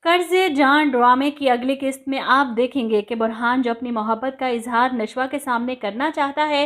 कर्ज जान ड्रामे की अगली किस्त में आप देखेंगे कि बुरहान जो अपनी मोहब्बत का इजहार नशवा के सामने करना चाहता है,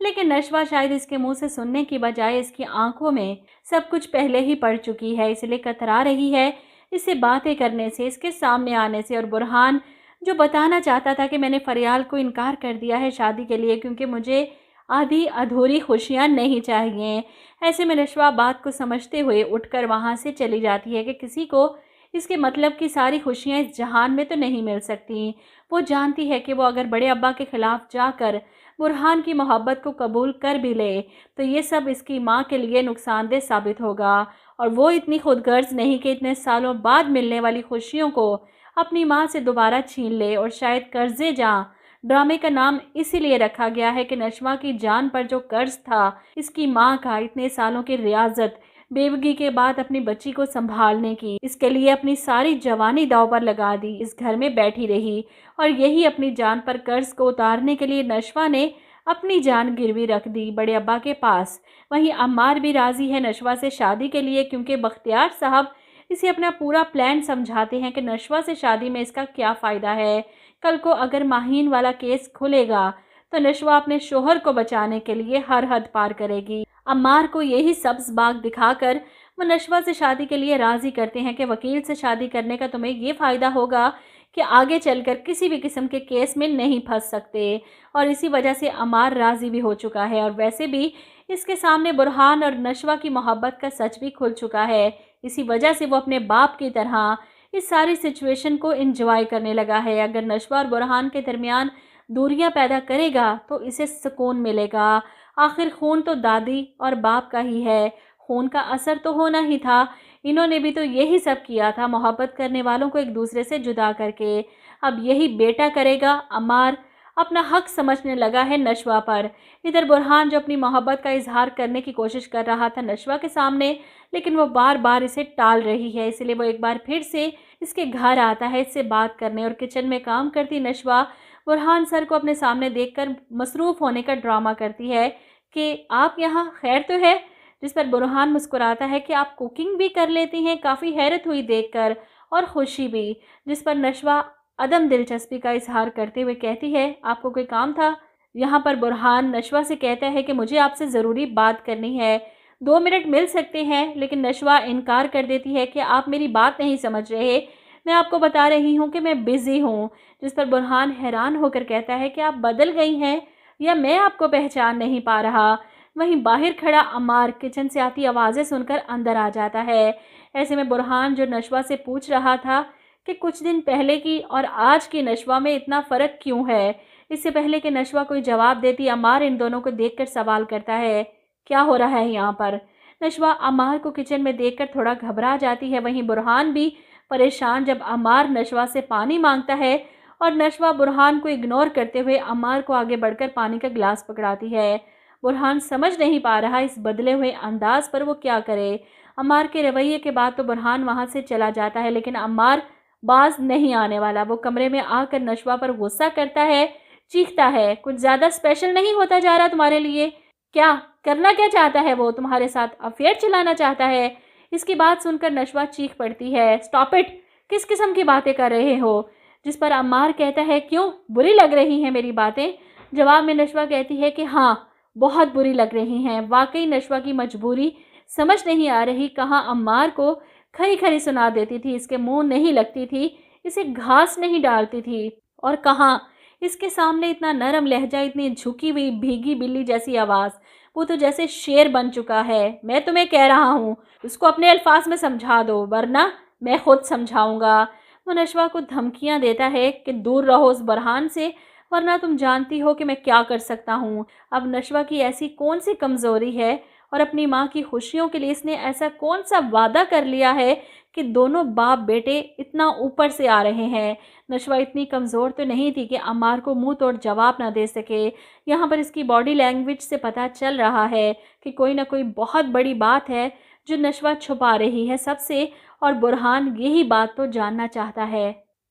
लेकिन नशवा शायद इसके मुंह से सुनने की बजाय इसकी आंखों में सब कुछ पहले ही पड़ चुकी है, इसलिए कतरा रही है इससे बातें करने से, इसके सामने आने से। और बुरहान जो बताना चाहता था कि मैंने फरियाल को इनकार कर दिया है शादी के लिए क्योंकि मुझे आधी अधूरी खुशियाँ नहीं चाहिए। ऐसे में नशवा बात को समझते हुए उठकर वहाँ से चली जाती है कि किसी को इसके मतलब की सारी खुशियाँ इस जहान में तो नहीं मिल सकती। वो जानती है कि वो अगर बड़े अब्बा के खिलाफ जाकर बुरहान की मोहब्बत को कबूल कर भी ले तो ये सब इसकी माँ के लिए नुकसानदेह साबित होगा, और वो इतनी खुदगर्ज नहीं कि इतने सालों बाद मिलने वाली खुशियों को अपनी माँ से दोबारा छीन ले। और शायद कर्ज़े जां ड्रामे का नाम इसीलिए रखा गया है कि नशवा की जान पर जो कर्ज था इसकी माँ का, इतने सालों की रियाजत बेवगी के बाद अपनी बच्ची को संभालने की, इसके लिए अपनी सारी जवानी दांव पर लगा दी, इस घर में बैठी रही और यही अपनी जान पर कर्ज को उतारने के लिए नशवा ने अपनी जान गिरवी रख दी बड़े अब्बा के पास। वहीं अम्मार भी राजी है नशवा से शादी के लिए क्योंकि बख्तियार साहब इसे अपना पूरा प्लान समझाते हैं कि नशवा से शादी में इसका क्या फ़ायदा है। कल को अगर माहीन वाला केस खुलेगा तो नशवा अपने शोहर को बचाने के लिए हर हद पार करेगी। अम्मार को यही सब्ज बाग दिखाकर वो नशवा से शादी के लिए राज़ी करते हैं कि वकील से शादी करने का तुम्हें ये फ़ायदा होगा कि आगे चलकर किसी भी किस्म के केस में नहीं फंस सकते, और इसी वजह से अम्मार राज़ी भी हो चुका है। और वैसे भी इसके सामने बुरहान और नशवा की मोहब्बत का सच भी खुल चुका है, इसी वजह से वो अपने बाप की तरह इस सारी सिचुएशन को एंजॉय करने लगा है। अगर नशवा और बुरहान के दरमियान दूरियां पैदा करेगा तो इसे सुकून मिलेगा। आखिर खून तो दादी और बाप का ही है, खून का असर तो होना ही था। इन्होंने भी तो यही सब किया था, मोहब्बत करने वालों को एक दूसरे से जुदा करके। अब यही बेटा करेगा। अम्मार अपना हक समझने लगा है नशवा पर। इधर बुरहान जो अपनी मोहब्बत का इजहार करने की कोशिश कर रहा था नशवा के सामने, लेकिन वो बार बार इसे टाल रही है, इसलिए वो एक बार फिर से इसके घर आता है इससे बात करने। और किचन में काम करती नशवा बुरहान सर को अपने सामने देखकर मसरूफ़ होने का ड्रामा करती है कि आप यहाँ खैर तो है, जिस पर बुरहान मुस्कुराता है कि आप कुकिंग भी कर लेती हैं। काफ़ी हैरत हुई देखकर और खुशी भी, जिस पर नशवा अदम दिलचस्पी का इजहार करते हुए कहती है आपको कोई काम था। यहाँ पर बुरहान नशवा से कहता है कि मुझे आपसे ज़रूरी बात करनी है, 2 मिनट मिल सकते हैं। लेकिन नशवा इनकार कर देती है कि आप मेरी बात नहीं समझ रहे, मैं आपको बता रही हूँ कि मैं बिज़ी हूँ। जिस पर बुरहान हैरान होकर कहता है कि आप बदल गई हैं या मैं आपको पहचान नहीं पा रहा। वहीं बाहर खड़ा अम्मार किचन से आती आवाज़ें सुनकर अंदर आ जाता है। ऐसे में बुरहान जो नशवा से पूछ रहा था कि कुछ दिन पहले की और आज की नशवा में इतना फ़र्क क्यों है, इससे पहले कि नशवा कोई जवाब देती अम्मार इन दोनों को देखकर सवाल करता है क्या हो रहा है यहाँ पर। नशवा अम्मार को किचन में देखकर थोड़ा घबरा जाती है। वहीं बुरहान भी परेशान जब अम्मार नशवा से पानी मांगता है और नशवा बुरहान को इग्नोर करते हुए अम्मार को आगे बढ़कर पानी का गिलास पकड़ाती है। बुरहान समझ नहीं पा रहा इस बदले हुए अंदाज पर वो क्या करे। अम्मार के रवैये के बाद तो बुरहान वहाँ से चला जाता है, लेकिन अम्मार बाज नहीं आने वाला। वो कमरे में आकर नशवा पर गुस्सा करता है, चीखता है कुछ ज़्यादा स्पेशल नहीं होता जा रहा तुम्हारे लिए, क्या करना क्या चाहता है वो, तुम्हारे साथ अफेयर चलाना चाहता है। इसकी बात सुनकर नशवा चीख पड़ती है स्टॉप इट, किस किस्म की बातें कर रहे हो। जिस पर अम्मार कहता है क्यों बुरी लग रही हैं मेरी बातें। जवाब में नशवा कहती है कि हाँ बहुत बुरी लग रही हैं। वाकई नशवा की मजबूरी समझ नहीं आ रही, कहाँ अम्मार को खरी खरी सुना देती थी, इसके मुंह नहीं लगती थी, इसे घास नहीं डालती थी, और कहाँ इसके सामने इतना नरम लहजा, इतनी झुकी हुई भीगी बिल्ली जैसी आवाज़। वो तो जैसे शेर बन चुका है। मैं तुम्हें कह रहा हूँ उसको अपने अल्फाज में समझा दो वरना मैं खुद समझाऊंगा। वो नशवा को धमकियाँ देता है कि दूर रहो उस बुरहान से, वरना तुम जानती हो कि मैं क्या कर सकता हूँ। अब नशवा की ऐसी कौन सी कमज़ोरी है और अपनी माँ की खुशियों के लिए इसने ऐसा कौन सा वादा कर लिया है कि दोनों बाप बेटे इतना ऊपर से आ रहे हैं। नशवा इतनी कमज़ोर तो नहीं थी कि अम्मार को मुंह तोड़ जवाब ना दे सके। यहाँ पर इसकी बॉडी लैंग्वेज से पता चल रहा है कि कोई ना कोई बहुत बड़ी बात है जो नशवा छुपा रही है सबसे, और बुरहान यही बात तो जानना चाहता है।